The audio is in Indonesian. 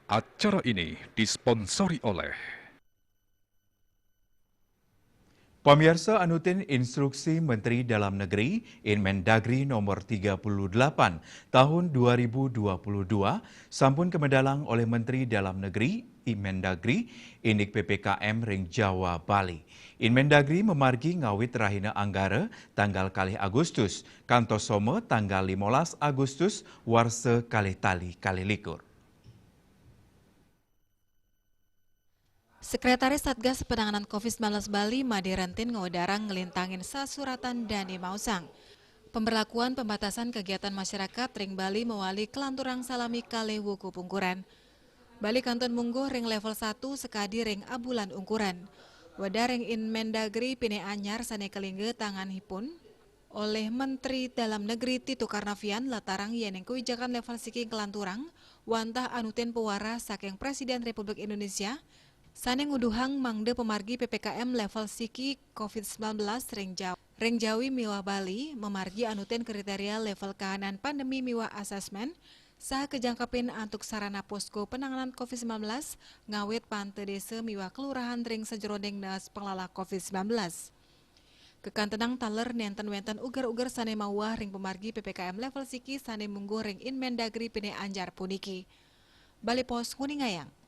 Acara ini disponsori oleh Pemirsa anutin instruksi Menteri Dalam Negeri Inmendagri nomor 38 tahun 2022 sampun kemedalang oleh Menteri Dalam Negeri Inmendagri Indik PPKM Ring Jawa Bali. Inmendagri memargi ngawit rahina Anggara tanggal kalih Agustus, kantos some tanggal 15 Agustus warse kalih tali kalih likur. Sekretaris Satgas Penanganan COVID-19 Bali, Made Rentin ngewedarang ngelintangin sasuratan Dani Mausang. Pemberlakuan pembatasan kegiatan masyarakat Ring Bali mewali kelanturang salami kale wuku pungkuran. Bali Kanton Mungguh ring level 1 sekadi ring abulan ungkuran. Wada ring Inmendagri pine anyar sane kelingge tangan hipun oleh Menteri Dalam Negeri Tito Karnavian latarang yeneng kebijakan level siki kelanturang wantah anutin pewara saking Presiden Republik Indonesia sane nguduhang mangde pemargi PPKM level siki COVID-19 Ring Jawi miwah Bali memargi anutin kriteria level kahanan pandemi miwah asesmen saha kejangkepin antuk sarana posko penanganan COVID-19 ngawit pante desa miwah kelurahan ring sejerodeng das pengelola COVID-19. Kekantenang taler nenten-wenten ugar-ugar sane mawah ring pemargi PPKM level siki sane munggu ring Inmendagri pine anjar puniki. Bali Pos Kuningayang.